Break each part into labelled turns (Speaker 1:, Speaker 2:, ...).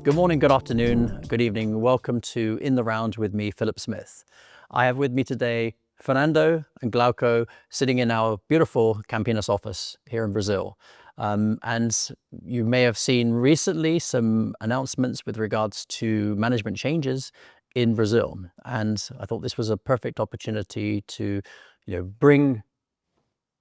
Speaker 1: Good morning, good afternoon, good evening. Welcome to In the Round with me, Philip Smith. I have with me today Fernando and Glauco sitting in our beautiful Campinas office here in Brazil. And you may have seen recently some announcements with regards to management changes in Brazil. And I thought this was a perfect opportunity to, bring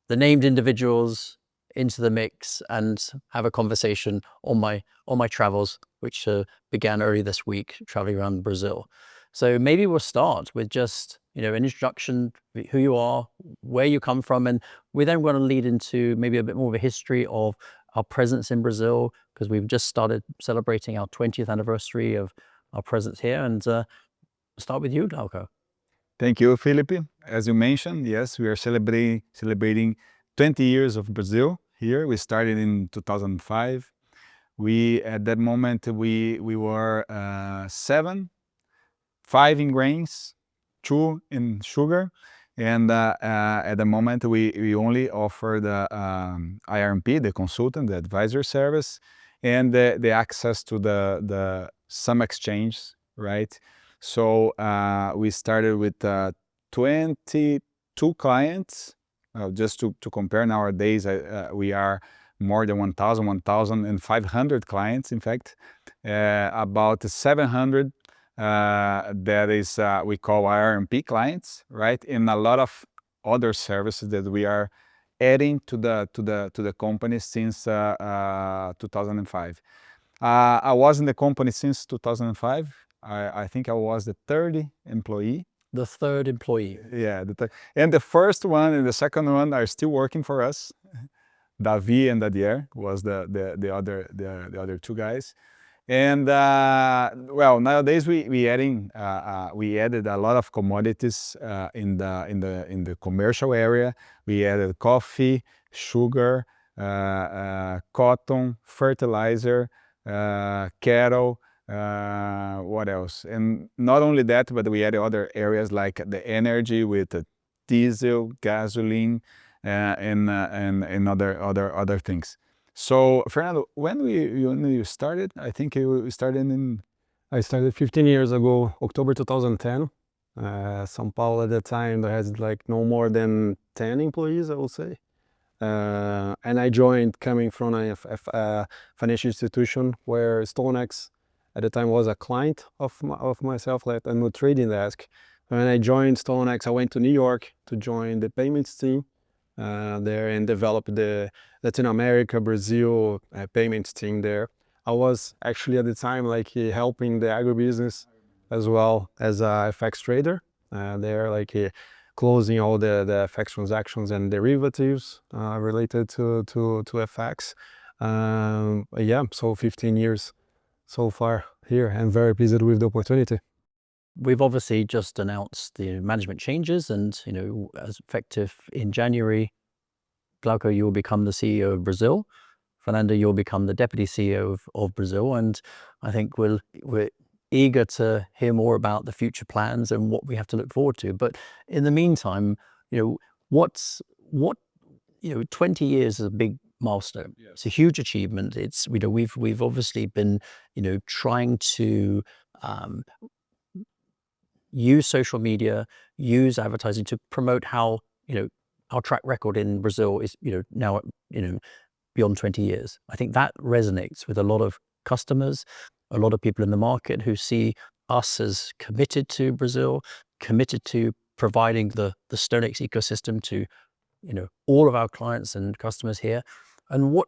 Speaker 1: the named individuals into the mix and have a conversation on my travels, which began early this week, traveling around Brazil. So maybe we'll start with just an introduction, who you are, where you come from, and we then want to lead into maybe a bit more of a history of our presence in Brazil, because we've just started celebrating our 20th anniversary of our presence here. And start with you, Glauco.
Speaker 2: Thank you, Felipe. As you mentioned, yes, we are celebrating 20 years of Brazil here. We started in 2005. At that moment, we were 7, 5 in grains, 2 in sugar, and at the moment we only offer the IRMP, the consultant, the advisor service, and the access to the some exchange, right? So we started with 22 clients. Just to compare, nowadays we are more than 1,500 clients, in fact. About 700 that is we call IRMP clients, right? And a lot of other services that we are adding to the company since 2005. I was in the company since 2005. I think I was the third employee.
Speaker 1: The third employee.
Speaker 2: Yeah, and the first one and the second one are still working for us. Davi and Dadier was the other two guys. And well, nowadays we added a lot of commodities in the commercial area. We added coffee, sugar, cotton, fertilizer, cattle. What else? And not only that, but we added other areas like the energy with diesel, gasoline, and other things. So, Fernando, when you started, I think you started in...
Speaker 3: I started 15 years ago, October 2010. São Paulo at the time, there has like no more than 10 employees, I would say. And I joined coming from a financial institution where StoneX at the time was a client of myself, like on the trading desk. When I joined StoneX, I went to New York to join the payments team there and develop the Latin America, Brazil payments team there. I was actually at the time like helping the agribusiness as well as a FX trader there, like closing all the FX transactions and derivatives related to FX. Yeah, so 15 years so far here, and very pleased with the opportunity.
Speaker 1: We've obviously just announced the management changes, and as effective in January, Glauco, you will become the CEO of Brazil. Fernando, you'll become the deputy CEO of Brazil, and I think we're eager to hear more about the future plans and what we have to look forward to. But in the meantime, 20 years is a big milestone.
Speaker 2: Yes.
Speaker 1: It's a huge achievement. It's we've obviously been trying to use social media, use advertising to promote how our track record in Brazil is now beyond 20 years. I think that resonates with a lot of customers, a lot of people in the market who see us as committed to Brazil, committed to providing the StoneX ecosystem to all of our clients and customers here. And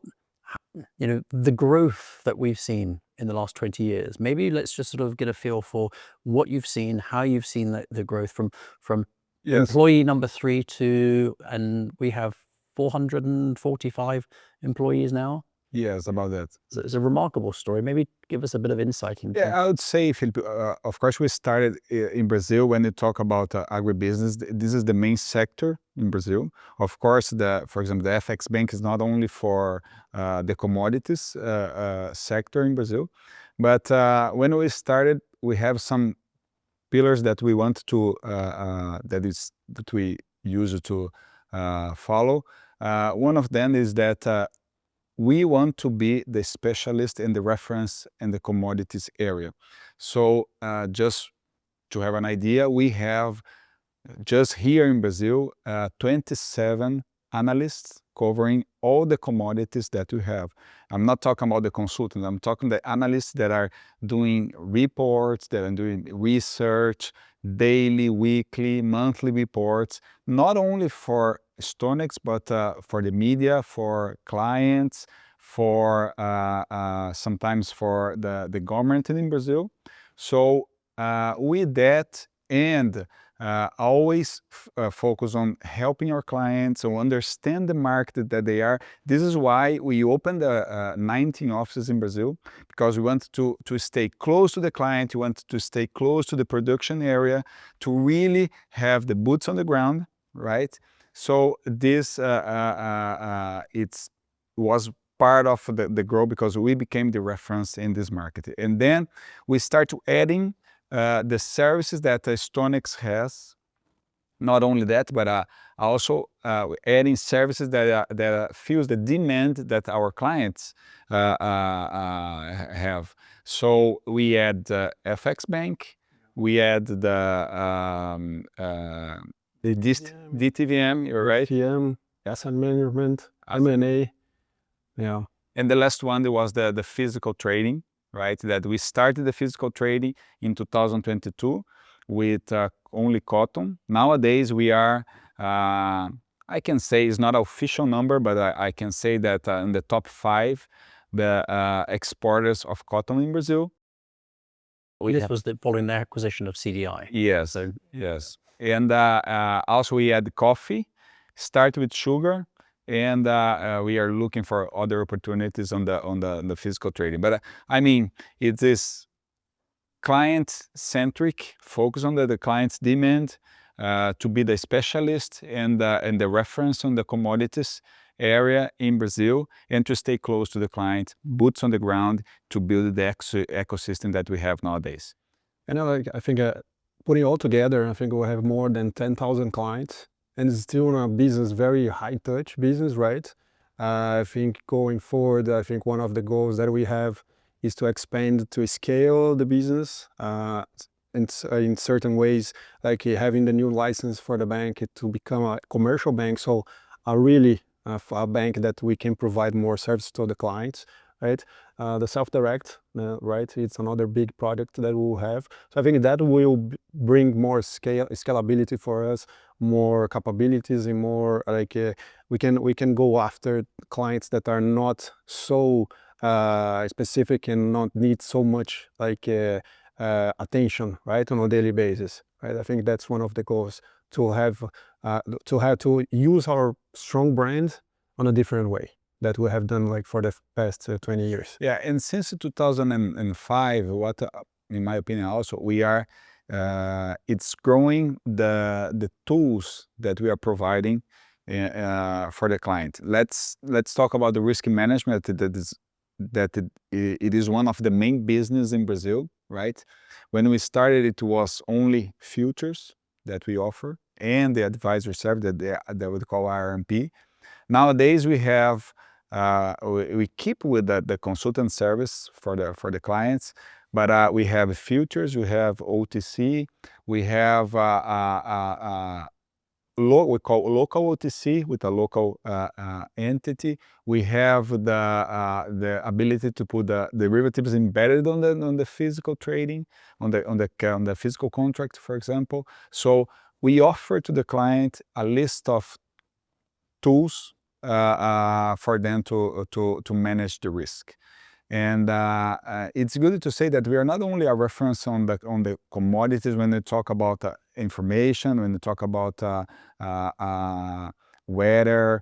Speaker 1: the growth that we've seen in the last 20 years, maybe let's just sort of get a feel for what you've seen, how you've seen the growth from
Speaker 2: Yes.
Speaker 1: employee number 3 to, and we have 445 employees now.
Speaker 2: Yes, about that.
Speaker 1: It's a remarkable story. Maybe give us a bit of insight into.
Speaker 2: Yeah, I would say, Felipe, of course, we started in Brazil. When you talk about agribusiness, this is the main sector in Brazil. Of course, for example, the FX Bank is not only for the commodities sector in Brazil, but when we started, we have some pillars that we want to that we use to follow. One of them is that we want to be the specialist and the reference in the commodities area. So just to have an idea, we have just here in Brazil 27 analysts covering all the commodities that we have. I'm not talking about the consultants, I'm talking the analysts that are doing reports, that are doing research, daily, weekly, monthly reports, not only for StoneX, but for the media, for clients, for sometimes for the government in Brazil. So with that, and always focus on helping our clients to understand the market that they are. This is why we opened 19 offices in Brazil, because we want to stay close to the client, we want to stay close to the production area, to really have the boots on the ground, right? So this was part of the growth, because we became the reference in this market. And then we start to adding the services that StoneX has. Not only that, but also adding services that fills the demand that our clients have. So we add FX Bank, we add the DTVM, you're right?
Speaker 3: DTVM, asset management, M&A. Yeah.
Speaker 2: And the last one was the physical trading, right? That we started the physical trading in 2022 with only cotton. Nowadays we are, I can say it's not an official number, but I can say that in the top 5 the exporters of cotton in Brazil.
Speaker 1: This was following the acquisition of CDI.
Speaker 2: Yes, so, yes. And also we had coffee, start with sugar, and we are looking for other opportunities on the physical trading. But I mean, it is client-centric, focus on the client's demand, to be the specialist and the reference on the commodities area in Brazil, and to stay close to the client, boots on the ground, to build the ecosystem that we have nowadays.
Speaker 3: And I think putting all together, I think we have more than 10,000 clients, and it's still a business, very high-touch business, right? I think going forward, I think one of the goals that we have is to expand, to scale the business in certain ways, like having the new license for the bank to become a commercial bank, so a bank that we can provide more service to the clients, right? The self-direct, right? It's another big product that we'll have. So I think that will bring more scalability for us, more capabilities, and more like we can go after clients that are not so specific and not need so much like attention, right, on a daily basis, right? I think that's one of the goals, to have to use our strong brand on a different way that we have done like for the past 20 years.
Speaker 2: Yeah, and since 2005, what in my opinion also, we are it's growing the tools that we are providing for the client. Let's talk about the risk management. It is one of the main business in Brazil, right? When we started, it was only futures that we offer and the advisory service that we call RMP. Nowadays we have we keep with the consultant service for the clients, but we have futures, we have OTC, we have we call local OTC with a local entity. We have the ability to put the derivatives embedded on the physical trading, on the physical contract, for example. So we offer to the client a list of tools for them to manage the risk. And it's good to say that we are not only a reference on the commodities when they talk about information, when they talk about weather,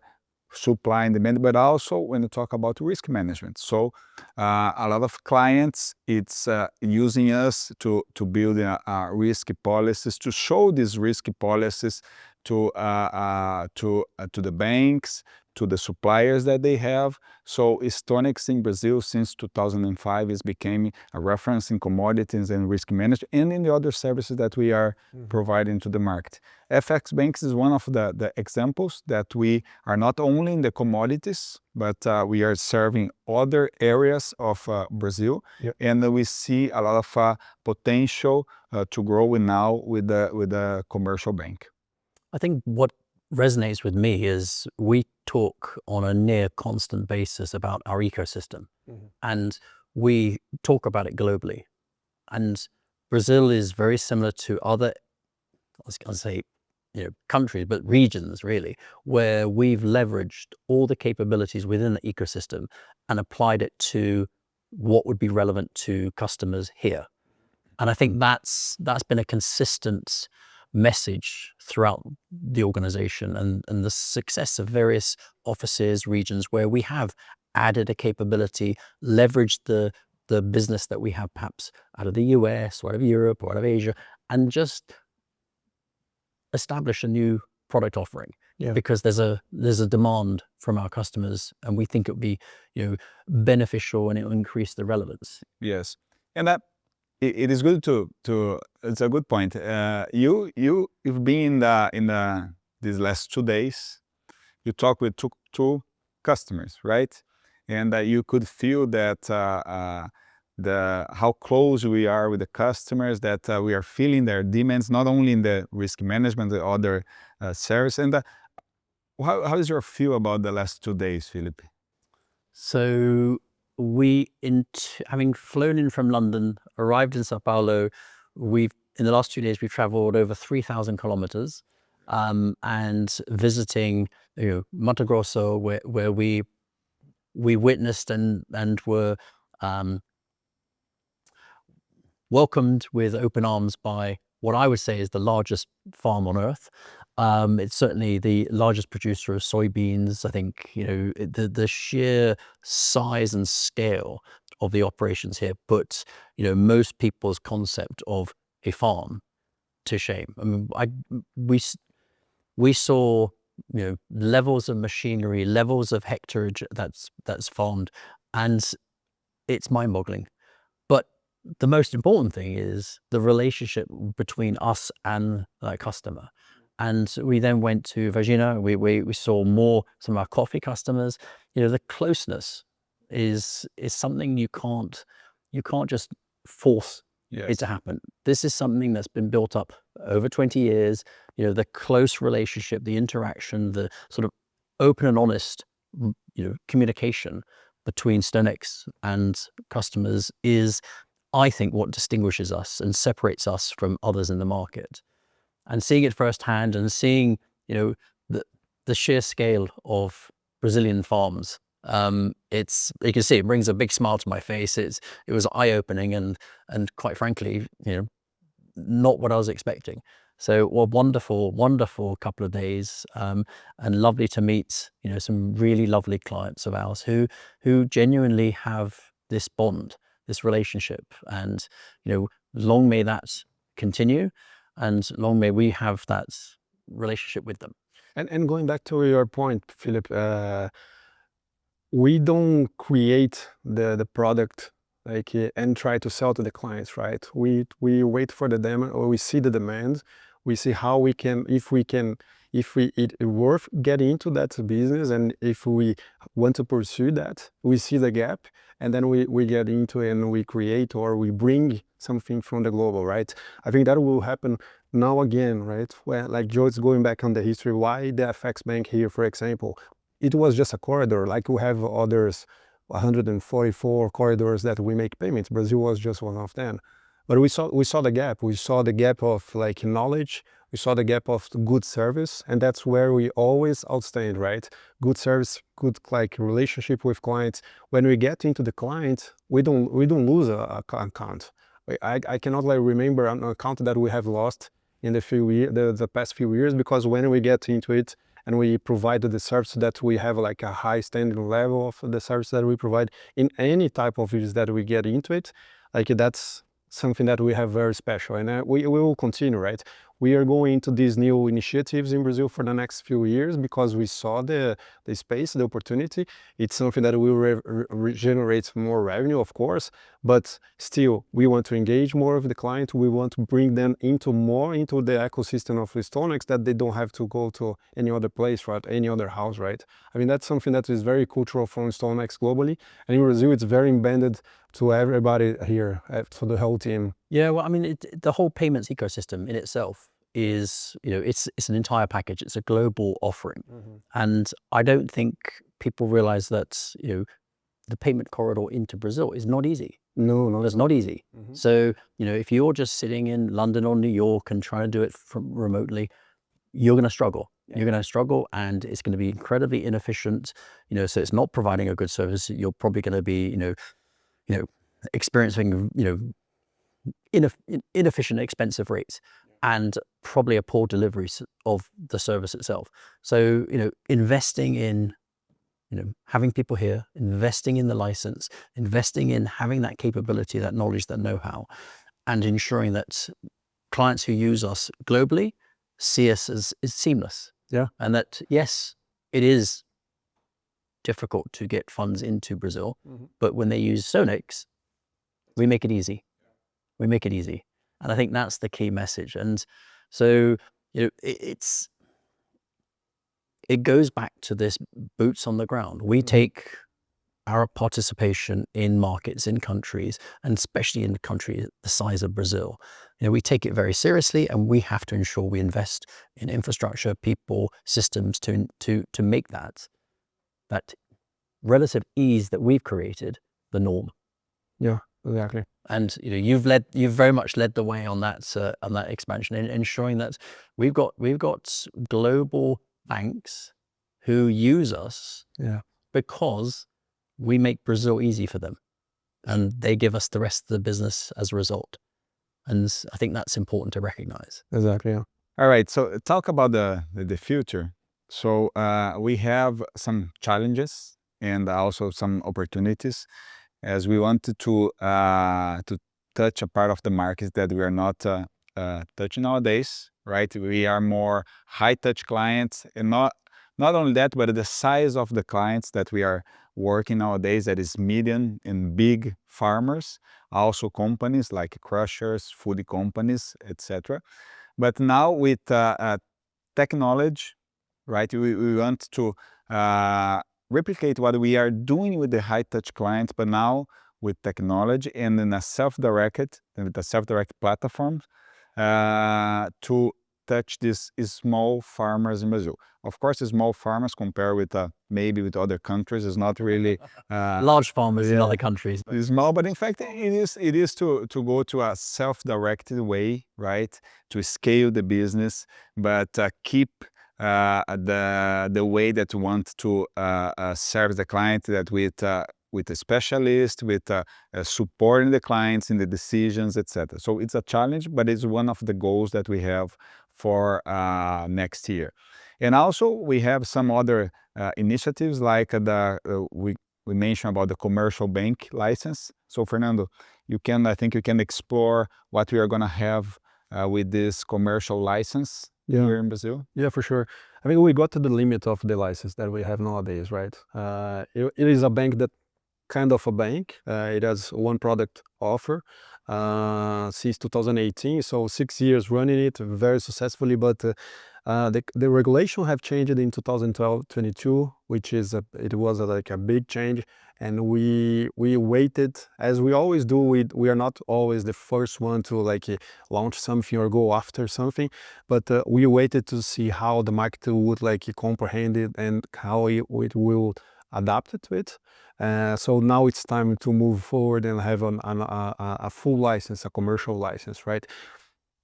Speaker 2: supply and demand, but also when they talk about risk management. So a lot of clients, it's using us to build risk policies, to show these risk policies to the banks, to the suppliers that they have. So StoneX in Brazil since 2005 is becoming a reference in commodities and risk management and in the other services that we are providing to the market. FX Banks is one of the examples that we are not only in the commodities, but we are serving other areas of Brazil.
Speaker 3: Yep.
Speaker 2: And we see a lot of potential to grow now with the commercial bank.
Speaker 1: I think what resonates with me is we talk on a near constant basis about our ecosystem, and we talk about it globally. And Brazil is very similar to other, I was going to say, countries, but regions really, where we've leveraged all the capabilities within the ecosystem and applied it to what would be relevant to customers here. And I think that's been a consistent message throughout the organization, and the success of various offices, regions where we have added a capability, leveraged the business that we have perhaps out of the US or out of Europe or out of Asia, and just establish a new product offering.
Speaker 3: Yeah.
Speaker 1: Because there's a demand from our customers, and we think it would be beneficial, and it will increase the relevance.
Speaker 2: Yes, and that it is good to it's a good point. You've been in these last 2 days. You talk with two customers, right? And you could feel that how close we are with the customers, that we are feeling their demands, not only in the risk management, the other service. And how is your feel about the last 2 days, Felipe?
Speaker 1: So having flown in from London, arrived in Sao Paulo, in the last 2 days, we've traveled over 3,000 kilometers, and visiting, Mato Grosso, where we witnessed and were welcomed with open arms by what I would say is the largest farm on earth. It's certainly the largest producer of soybeans. I think, the sheer size and scale of the operations here puts, most people's concept of a farm to shame. I mean, we saw, levels of machinery, levels of hectarage that's farmed, and it's mind-boggling. But the most important thing is the relationship between us and that customer. And we then went to Varginha. We saw some of our coffee customers. The closeness is something you can't just force it to happen. This is something that's been built up over 20 years. The close relationship, the interaction, the sort of open and honest, communication between StoneX and customers is, I think, what distinguishes us and separates us from others in the market. And seeing it firsthand, and seeing, the sheer scale of Brazilian farms, you can see it brings a big smile to my face. It was eye-opening, and quite frankly, not what I was expecting. So a wonderful, wonderful couple of days, and lovely to meet, some really lovely clients of ours who genuinely have this bond, this relationship, and long may that continue, and long may we have that relationship with them.
Speaker 3: And going back to your point, Philip, we don't create the product and try to sell to the clients, right? We wait for the demo, or we see the demand, we see how we can, if it worth getting into that business, and if we want to pursue that, we see the gap, and then we get into it, and we create, or we bring something from the global, right? I think that will happen now again, right? Where, like Joe's going back on the history, why the FX Bank here, for example, it was just a corridor, like we have others, 144 corridors that we make payments. Brazil was just one of them. But we saw the gap. We saw the gap of knowledge. We saw the gap of good service, and that's where we always outstand, right? Good service, good relationship with clients. When we get into the client, we don't lose a account. I cannot remember an account that we have lost in the past few years, because when we get into it and we provide the service that we have a high standing level of the service that we provide in any type of business that we get into it, that's something that we have very special, and we will continue, right? we are going into these new initiatives in Brazil for the next few years because we saw the space, the opportunity. It's something that will generate more revenue, of course, but still we want to engage more of the client. We want to bring them more into the ecosystem of StoneX, that they don't have to go to any other place, right? Any other house, right? I mean, that's something that is very cultural from StoneX globally, and in Brazil it's very embedded to everybody here, to the whole team.
Speaker 1: Yeah, well, I mean, the whole payments ecosystem in itself is, it's an entire package. It's a global offering. And I don't think people realize that, the payment corridor into Brazil is not easy.
Speaker 3: No,
Speaker 1: It's not easy. So, if you're just sitting in London or New York and trying to do it from remotely, you're going to struggle. You're going to struggle, and it's going to be incredibly inefficient. So it's not providing a good service. You're probably going to be, experiencing, inefficient, expensive rates, and probably a poor delivery of the service itself. So, investing in, having people here, investing in the license, investing in having that capability, that knowledge, that know-how, and ensuring that clients who use us globally see us as seamless.
Speaker 3: Yeah.
Speaker 1: And that, yes, it is difficult to get funds into Brazil, but when they use StoneX, we make it easy. We make it easy. And I think that's the key message. And so, it goes back to this boots on the ground. We take our participation in markets, in countries, and especially in countries the size of Brazil, we take it very seriously, and we have to ensure we invest in infrastructure, people, systems to make that relative ease that we've created the norm.
Speaker 3: Yeah, exactly.
Speaker 1: And you've very much led the way on that expansion, in ensuring that we've got global banks who use us, because we make Brazil easy for them, and they give us the rest of the business as a result. And I think that's important to recognize.
Speaker 3: Exactly. Yeah.
Speaker 2: All right, so talk about the future. So we have some challenges and also some opportunities, as we wanted to touch a part of the market that we are not touching nowadays, right? We are more high-touch clients, and not only that, but the size of the clients that we are working nowadays, that is medium and big farmers, also companies like crushers, food companies, etc. But now with technology, right, we want to replicate what we are doing with the high-touch clients, but now with technology and in a self-directed platform to touch these small farmers in Brazil. Of course, small farmers compared with maybe with other countries is not really
Speaker 1: large farmers in other countries.
Speaker 2: It's small, but in fact it is to go to a self-directed way, right? To scale the business, but keep the way that we want to serve the client, that with a specialist, with supporting the clients in the decisions, etc. So it's a challenge, but it's one of the goals that we have for next year. And also we have some other initiatives, like we mentioned about the commercial bank license. So Fernando, I think you can explore what we are going to have with this commercial license here in Brazil.
Speaker 3: Yeah, for sure. I mean, we got to the limit of the license that we have nowadays, right? It is a bank that kind of a bank. It has one product offer since 2018, so 6 years running it very successfully. But the regulation have changed in 2022, which is it was like a big change, and we waited, as we always do. We are not always the first one to launch something or go after something, but we waited to see how the market would comprehend it and how it will adapt to it. So now it's time to move forward and have a full license, a commercial license, right?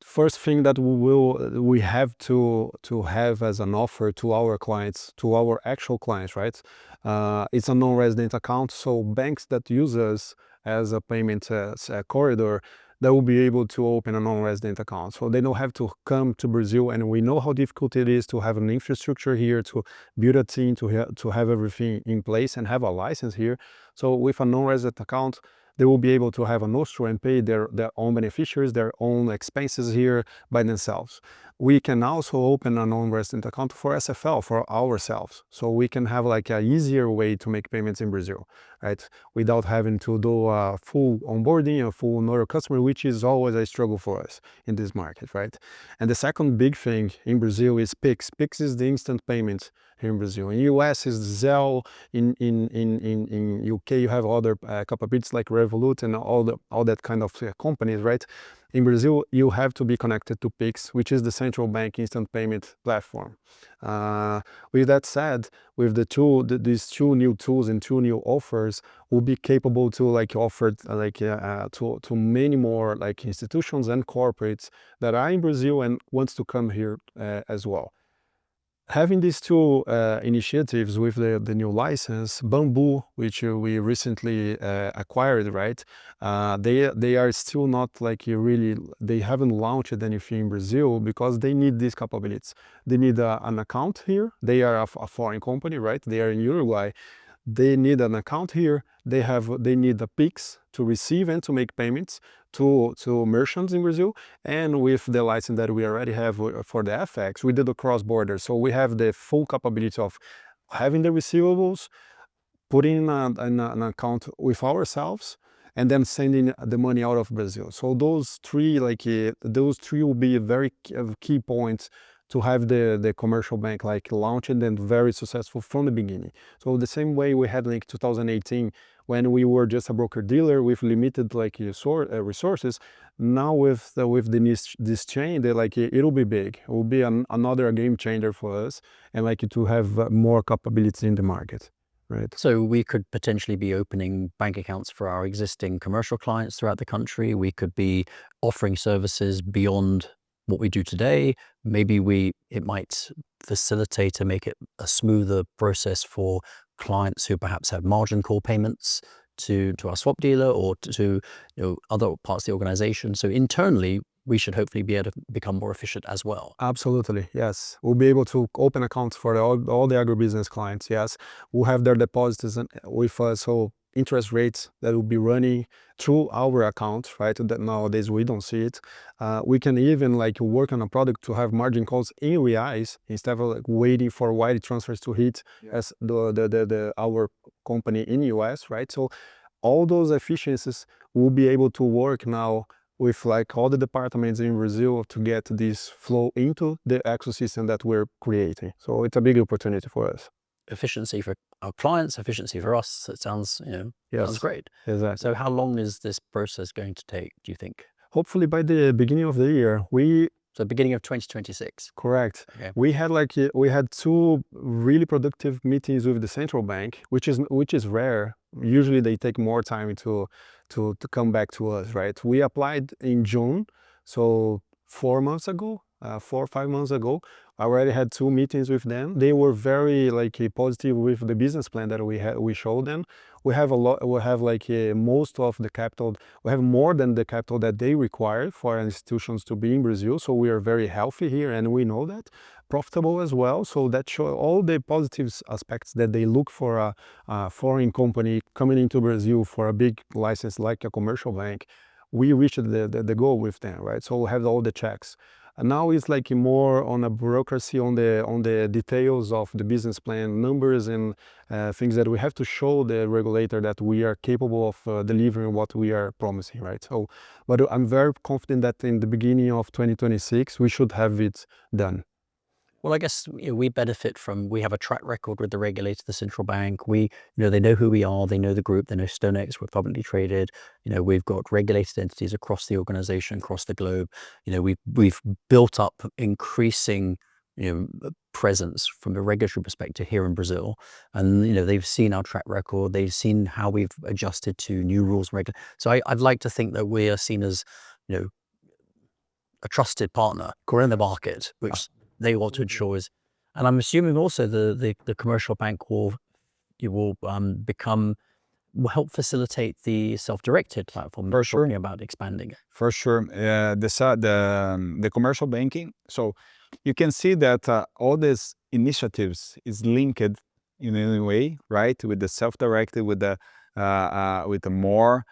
Speaker 3: First thing that we have to have as an offer to our clients, to our actual clients, right? It's a non-resident account, so banks that use us as a payment corridor, they will be able to open a non-resident account. So they don't have to come to Brazil, and we know how difficult it is to have an infrastructure here, to build a team, to have everything in place and have a license here. So with a non-resident account, they will be able to have a nostro and pay their own beneficiaries, their own expenses here by themselves. we can also open a non-resident account for SFL for ourselves. So we can have like a easier way to make payments in Brazil, right? Without having to do a full onboarding, a full know your customer, which is always a struggle for us in this market, right? And the second big thing in Brazil is Pix. Pix is the instant payment here in Brazil. In US is Zelle. In UK you have other capabilities like Revolut and all that kind of companies, right? In Brazil, you have to be connected to Pix, which is the central bank instant payment platform. With that said, with these two new tools and two new offers, will be capable to like offer to many more like institutions and corporates that are in Brazil and wants to come here as well. Having these two initiatives with the new license, Bamboo, which we recently acquired, right? They are still not like really, they haven't launched anything in Brazil because they need these capabilities. They need an account here. They are a foreign company, right? They are in Uruguay. They need an account here. They need a Pix to receive and to make payments to merchants in Brazil. And with the license that we already have for the FX, we did the cross-border. So we have the full capability of having the receivables, putting an account with ourselves, and then sending the money out of Brazil. So those three will be very key points to have the commercial bank like launched and very successful from the beginning. So the same way we had like 2018 when we were just a broker dealer with limited like resources. Now with this chain, it'll be big. It will be another game changer for us and like to have more capabilities in the market. Right.
Speaker 1: So we could potentially be opening bank accounts for our existing commercial clients throughout the country. We could be offering services beyond what we do today. Maybe it might facilitate and make it a smoother process for clients who perhaps have margin call payments to our swap dealer or to other parts of the organization. So internally, we should hopefully be able to become more efficient as well.
Speaker 3: Absolutely, yes. We'll be able to open accounts for all the agribusiness clients, yes. We'll have their deposits with us, so interest rates that will be running through our account, right? That nowadays we don't see it. We can even like work on a product to have margin calls in reais instead of like waiting for wire transfers to hit as our company in US, right? So all those efficiencies will be able to work now with like all the departments in Brazil to get this flow into the ecosystem that we're creating. So it's a big opportunity for us.
Speaker 1: Efficiency for our clients, efficiency for us. It sounds, sounds great.
Speaker 3: Exactly.
Speaker 1: So how long is this process going to take, do you think?
Speaker 3: Hopefully by the beginning of the year.
Speaker 1: So beginning of 2026.
Speaker 3: Correct.
Speaker 1: Okay.
Speaker 3: We had two really productive meetings with the central bank, which is rare. Usually they take more time to come back to us, right? We applied in June, so 4 months ago, 4 or 5 months ago. I already had two meetings with them. They were very positive with the business plan that we showed them. We have most of the capital. We have more than the capital that they require for institutions to be in Brazil. So we are very healthy here, and we know that. Profitable as well. So that shows all the positive aspects that they look for a foreign company coming into Brazil for a big license like a commercial bank. We reached the goal with them, right? So we have all the checks. And now it's like more on a bureaucracy on the details of the business plan, numbers and things that we have to show the regulator that we are capable of delivering what we are promising, right? So, but I'm very confident that in the beginning of 2026 we should have it done.
Speaker 1: Well, I guess we benefit from, we have a track record with the regulator, the central bank. They know who we are, they know the group, they know StoneX, we're publicly traded. We've got regulated entities across the organization, across the globe. We've built up increasing presence from a regulatory perspective here in Brazil, and they've seen our track record, they've seen how we've adjusted to new rules. So I'd like to think that we are seen as a trusted partner in the market, which they want to ensure is, and I'm assuming also the commercial bank will help facilitate the self-directed platform.
Speaker 2: For sure.
Speaker 1: Talking about expanding.
Speaker 2: For sure, the commercial banking. So you can see that all these initiatives is linked in any way, right? With the self-directed, with the more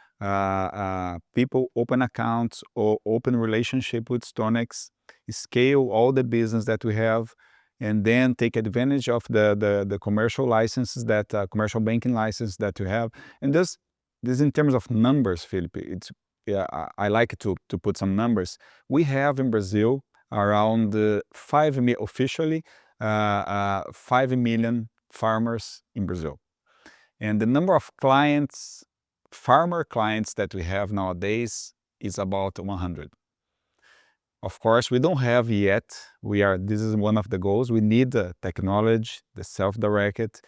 Speaker 2: people open accounts or open relationship with StoneX. scale all the business that we have, and then take advantage of the commercial licenses that commercial banking license that we have. And this in terms of numbers, Felipe, it's yeah, I like to put some numbers. We have in Brazil around officially 5 million farmers in Brazil. And the number of clients, farmer clients that we have nowadays is about 100. Of course, we don't have yet, this is one of the goals, we need the technology, the self-directed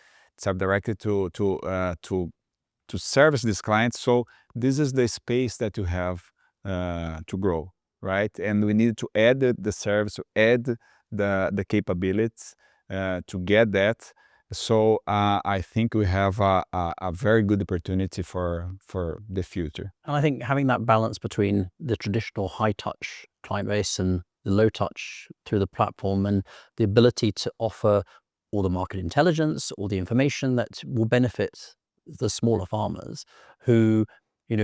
Speaker 2: to service these clients. So this is the space that you have to grow, right? And we need to add the service, to add the capabilities to get that. So I think we have a very good opportunity for the future.
Speaker 1: And I think having that balance between the traditional high-touch client base and the low-touch through the platform, and the ability to offer all the market intelligence, all the information that will benefit the smaller farmers who, as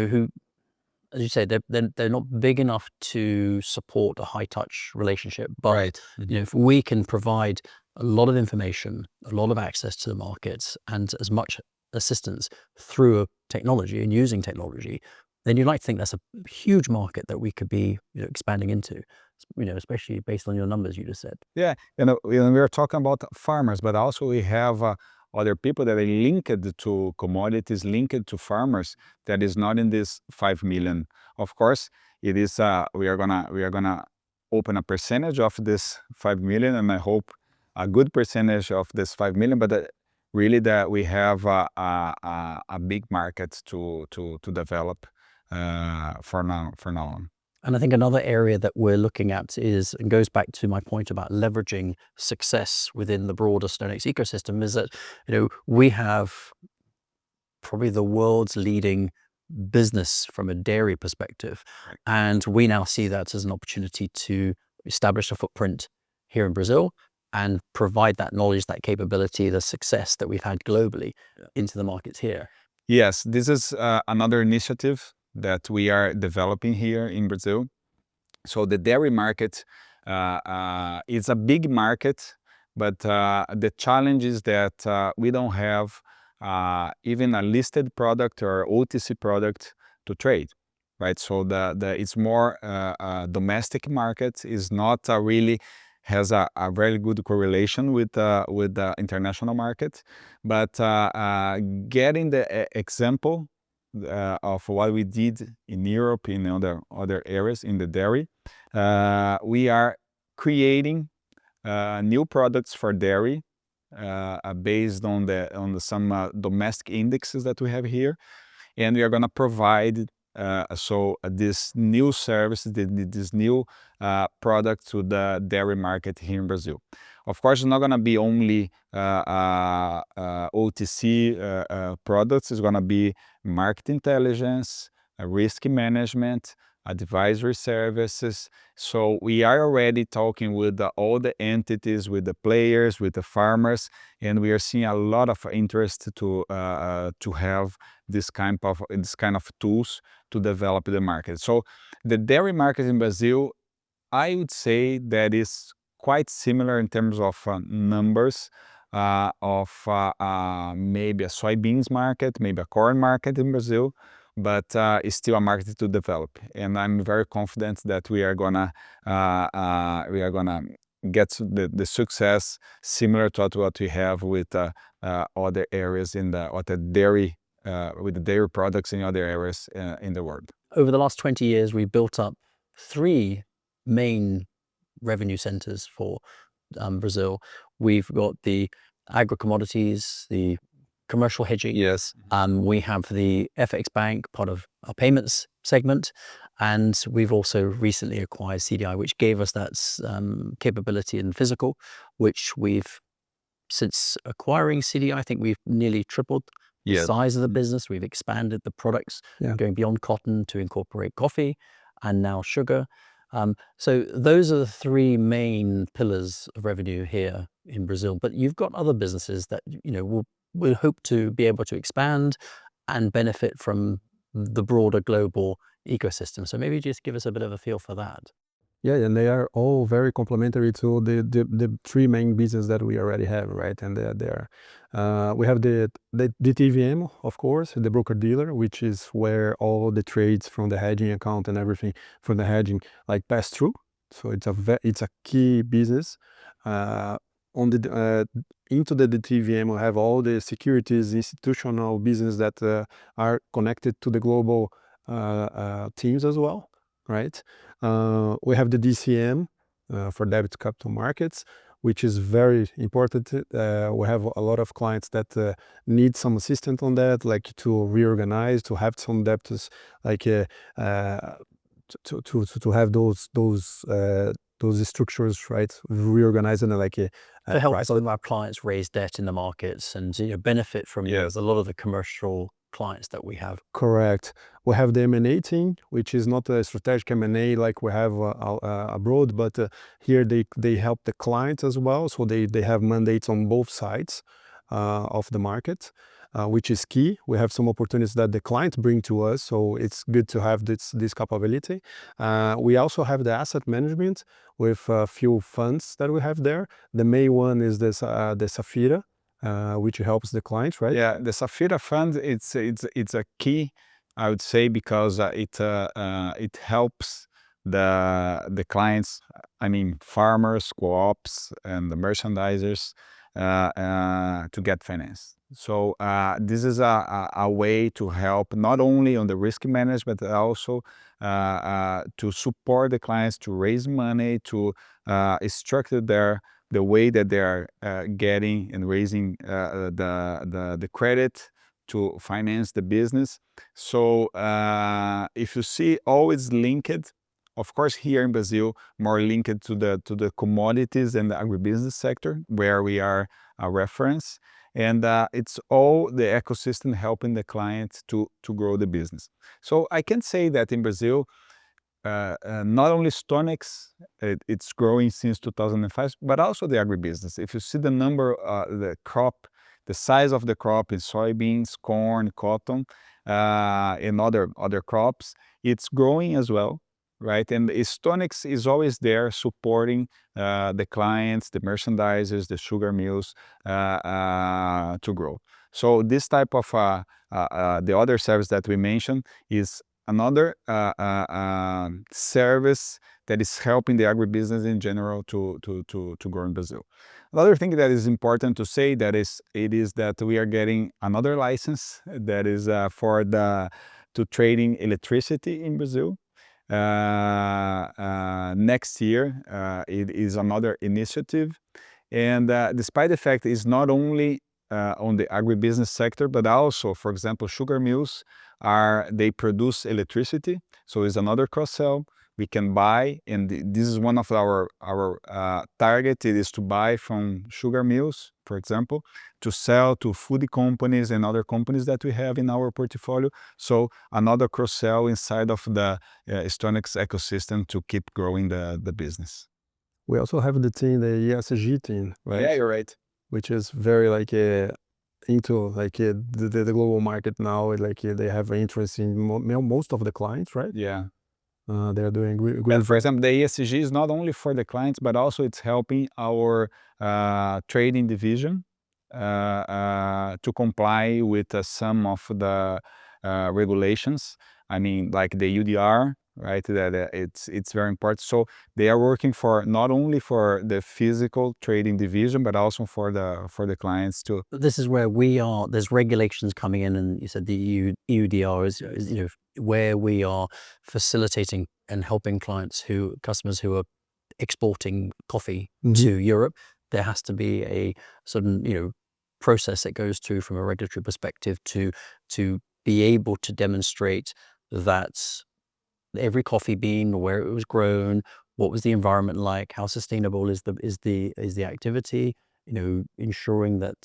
Speaker 1: you say, they're not big enough to support a high-touch relationship. But
Speaker 2: Right.
Speaker 1: if we can provide a lot of information, a lot of access to the markets, and as much assistance through technology and using technology, then you'd like to think that's a huge market that we could be expanding into, especially based on your numbers you just said.
Speaker 2: Yeah, we are talking about farmers, but also we have other people that are linked to commodities, linked to farmers, that is not in this 5 million. Of course, it is. We are gonna open a percentage of this 5 million, and I hope a good percentage of this 5 million. But really, that we have a big market to develop for now on.
Speaker 1: And I think another area that we're looking at is, and goes back to my point about leveraging success within the broader StoneX ecosystem, is that we have probably the world's leading business from a dairy perspective, and we now see that as an opportunity to establish a footprint here in Brazil and provide that knowledge, that capability, the success that we've had globally into the markets here.
Speaker 2: Yes, this is another initiative that we are developing here in Brazil. So the dairy market is a big market, but the challenge is that we don't have even a listed product or OTC product to trade, right? So it's more domestic market, is not really has a very good correlation with the international market. But getting the example of what we did in Europe, in other areas in the dairy, we are creating new products for dairy based on some domestic indexes that we have here, and we are going to provide this new service, this new product to the dairy market here in Brazil. Of course, it's not going to be only OTC products. It's going to be market intelligence, risk management, advisory services. So we are already talking with all the entities, with the players, with the farmers, and we are seeing a lot of interest to have this kind of tools to develop the market. So the dairy market in Brazil, I would say that is quite similar in terms of numbers of maybe a soybeans market, maybe a corn market in Brazil, but it's still a market to develop. And I'm very confident that we are gonna get the success similar to what we have with other areas with the dairy products in other areas in the world.
Speaker 1: Over the last 20 years, we built up 3 main revenue centers for Brazil. We've got the agri-commodities, the commercial hedging.
Speaker 2: Yes.
Speaker 1: We have the FX Bank, part of our payments segment, and we've also recently acquired CDI, which gave us that capability in physical, which we've, since acquiring CDI, I think we've nearly tripled the size of the business. We've expanded the products, going beyond cotton to incorporate coffee and now sugar. So those are the 3 main pillars of revenue here in Brazil. But you've got other businesses that we'll hope to be able to expand and benefit from the broader global ecosystem. So maybe just give us a bit of a feel for that.
Speaker 3: Yeah, and they are all very complementary to the three main business that we already have, right? And we have the TVM, of course, the broker dealer, which is where all the trades from the hedging account and everything from the hedging like pass through. So it's a key business. On the into the TVM, we have all the securities institutional business that are connected to the global teams as well, right? We have the DCM for debit capital markets, which is very important. We have a lot of clients that need some assistance on that, like to reorganize, to have some debtors, like to have those structures, right, reorganized and like
Speaker 1: To help some of our clients raise debt in the markets and benefit from
Speaker 2: Yes.
Speaker 1: a lot of the commercial clients that we have.
Speaker 3: Correct. We have the M&A team, which is not a strategic M&A like we have abroad, but here they help the clients as well. So they have mandates on both sides of the market, which is key. We have some opportunities that the clients bring to us, so it's good to have this capability. We also have the asset management with a few funds that we have there. The main one is the Safira, which helps the clients, right?
Speaker 2: Yeah, the Safira fund, it's a key, I would say, because it helps the clients, I mean farmers, co-ops, and the merchandisers to get finance. So this is a way to help not only on the risk management, but also to support the clients to raise money, to structure the way that they are getting and raising the credit to finance the business. So if you see, always linked, of course, here in Brazil, more linked to the commodities and the agribusiness sector, where we are a reference, and it's all the ecosystem helping the client to grow the business. So I can say that in Brazil, not only StoneX, it's growing since 2005, but also the agribusiness. If you see the number, the crop, the size of the crop in soybeans, corn, cotton, and other crops, it's growing as well, right? And StoneX is always there supporting the clients, the merchandisers, the sugar mills to grow. So this type of the other service that we mentioned is another service that is helping the agribusiness in general to grow in Brazil. Another thing that is important to say that we are getting another license that is to trading electricity in Brazil. Next year, it is another initiative, and despite the fact it's not only on the agribusiness sector, but also, for example, sugar mills they produce electricity, so it's another cross-sell. We can buy, and this is one of our target. It is to buy from sugar mills, for example, to sell to food companies and other companies that we have in our portfolio. So another cross-sell inside of the StoneX ecosystem to keep growing the business.
Speaker 3: We also have the team, the ESG team, right?
Speaker 2: Yeah, you're right.
Speaker 3: Which is very like into like the global market now. Like they have interest in most of the clients, right?
Speaker 2: Yeah.
Speaker 3: They're doing great.
Speaker 2: For example, the ESG is not only for the clients, but also it's helping our trading division to comply with some of the regulations. I mean, like the UDR, right? That it's very important. So they are working for not only for the physical trading division, but also for the clients too.
Speaker 1: This is where we are. There's regulations coming in, and you said the EUDR is where we are facilitating and helping customers who are exporting coffee to Europe. There has to be a certain process that goes through from a regulatory perspective to be able to demonstrate that every coffee bean, where it was grown, what was the environment like, how sustainable is the activity, ensuring that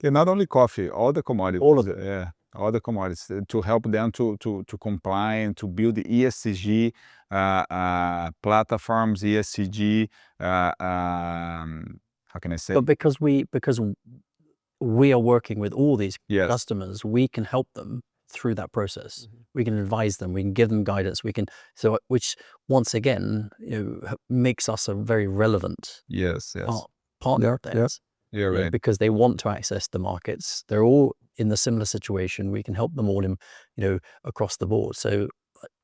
Speaker 2: Yeah, not only coffee, all the commodities.
Speaker 1: all of it.
Speaker 2: Yeah, all the commodities to help them to comply and to build the ESG platforms, ESG. How can I say?
Speaker 1: But because we are working with all these
Speaker 2: Yes.
Speaker 1: customers, we can help them through that process. We can advise them, we can give them guidance, which once again, makes us a very relevant
Speaker 2: Yes.
Speaker 1: partner of theirs.
Speaker 2: You're right.
Speaker 1: Because they want to access the markets. They're all in the similar situation. We can help them all across the board. So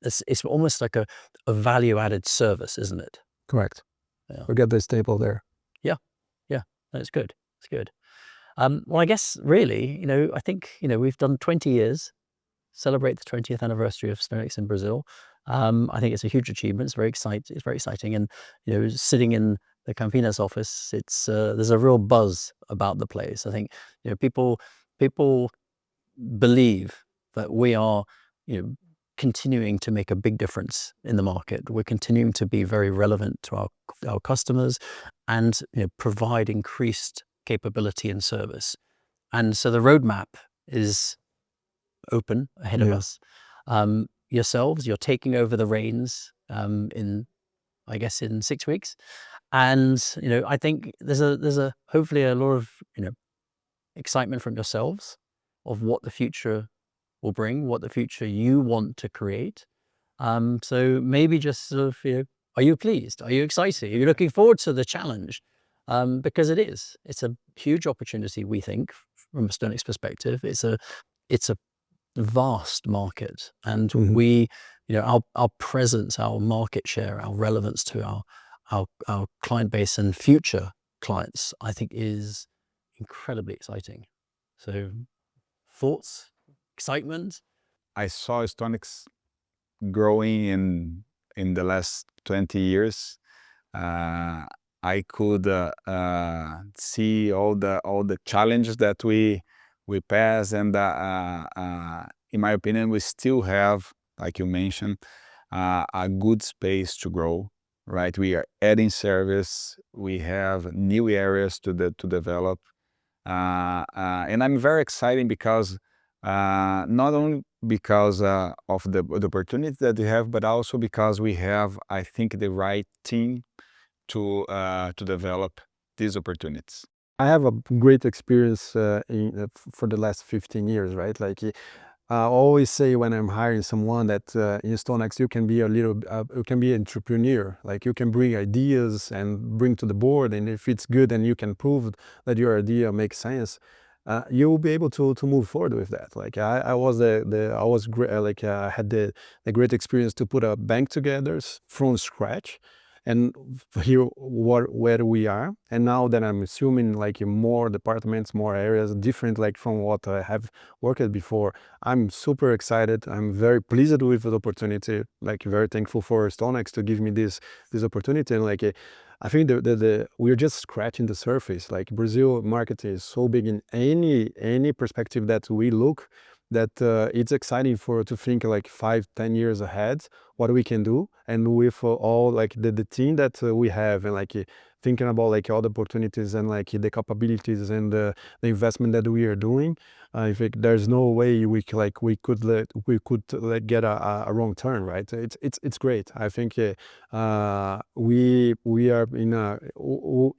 Speaker 1: it's almost like a value-added service, isn't it?
Speaker 3: Correct.
Speaker 1: Yeah.
Speaker 3: We get the staple there.
Speaker 1: Yeah, that's good. It's good. Well, I guess really, I think, we've done 20 years, celebrate the 20th anniversary of StoneX in Brazil. I think it's a huge achievement. It's very exciting. And, sitting in the Campinas office, there's a real buzz about the place. I think, people believe that we are, continuing to make a big difference in the market. We're continuing to be very relevant to our customers and provide increased capability and service. And so the roadmap is open ahead of us. Yourselves, you're taking over the reins in 6 weeks. And I think there's a hopefully a lot of excitement from yourselves of what the future will bring, what the future you want to create. So maybe just sort of, are you pleased? Are you excited? Are you looking forward to the challenge? Because it's a huge opportunity, we think, from a StoneX perspective. It's a vast market, and we, our presence, our market share, our relevance to our client base and future clients, I think, is incredibly exciting. So, thoughts, excitement?
Speaker 2: I saw StoneX growing in the last 20 years. I could see all the challenges that we pass, and in my opinion, we still have, like you mentioned, a good space to grow. Right, we are adding service. We have new areas to develop, and I'm very excited because not only because of the opportunity that we have, but also because we have, I think, the right team to develop these opportunities.
Speaker 3: I have a great experience for the last 15 years, right? Like I always say when I'm hiring someone that in StoneX you can be you can be an entrepreneur. Like you can bring ideas and bring to the board, and if it's good and you can prove that your idea makes sense, you will be able to move forward with that. Like I had the great experience to put a bank together from scratch, and here where we are. And now that I'm assuming like more departments, more areas, different like from what I have worked before, I'm super excited. I'm very pleased with the opportunity, like very thankful for StoneX to give me this opportunity. And like I think we're just scratching the surface. Like Brazil market is so big in any perspective that we look, that it's exciting to think like 5-10 years ahead what we can do, and with all like the team that we have, and like thinking about like all the opportunities and like the capabilities and the investment that we are doing. I think there's no way we could get a wrong turn, right? It's great. I think we are in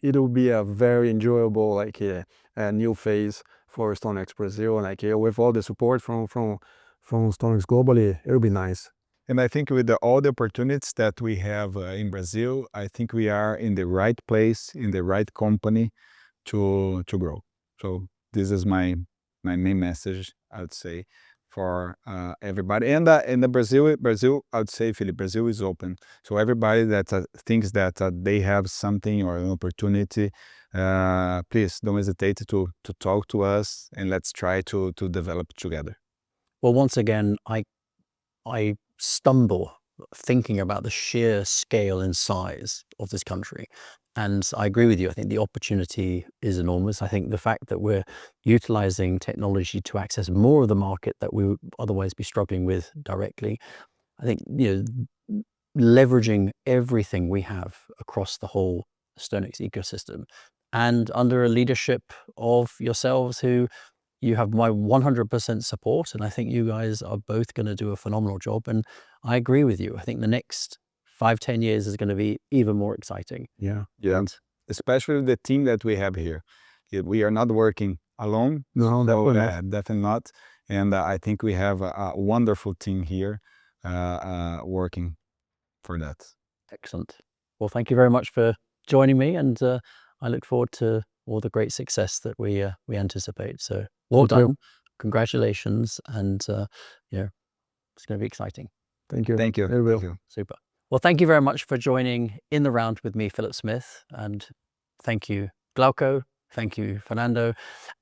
Speaker 3: it'll be a very enjoyable like a new phase for StoneX Brazil, and like with all the support from StoneX globally, it'll be nice.
Speaker 2: And I think with all the opportunities that we have in Brazil, I think we are in the right place, in the right company to grow. So this is my main message, I would say, for everybody. And the Brazil, I would say, Philip, Brazil is open. So everybody that thinks that they have something or an opportunity, please don't hesitate to talk to us, and let's try to develop together.
Speaker 1: Well, once again, I stumble thinking about the sheer scale and size of this country. And I agree with you. I think the opportunity is enormous. I think the fact that we're utilizing technology to access more of the market that we would otherwise be struggling with directly, I think, leveraging everything we have across the whole StoneX ecosystem, and under a leadership of yourselves, who you have my 100% support, and I think you guys are both going to do a phenomenal job. And I agree with you. I think the next 5-10 years is going to be even more exciting.
Speaker 3: Yeah.
Speaker 2: And especially the team that we have here. We are not working alone.
Speaker 3: No,
Speaker 2: So,
Speaker 3: definitely not.
Speaker 2: definitely not. And I think we have a wonderful team here working for that.
Speaker 1: Excellent. Well, thank you very much for joining me, and I look forward to all the great success that we anticipate. So well
Speaker 3: Thank you.
Speaker 1: done, congratulations, and it's going to be exciting.
Speaker 3: Thank you.
Speaker 2: Thank you.
Speaker 3: It will.
Speaker 2: Thank you.
Speaker 1: Super. Well, thank you very much for joining In the Round with me, Philip Smith, and thank you, Glauco. Thank you, Fernando.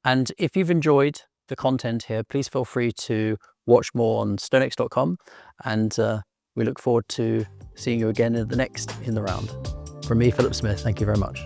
Speaker 1: And if you've enjoyed the content here, please feel free to watch more on StoneX.com, and we look forward to seeing you again in the next In the Round. From me, Philip Smith, thank you very much.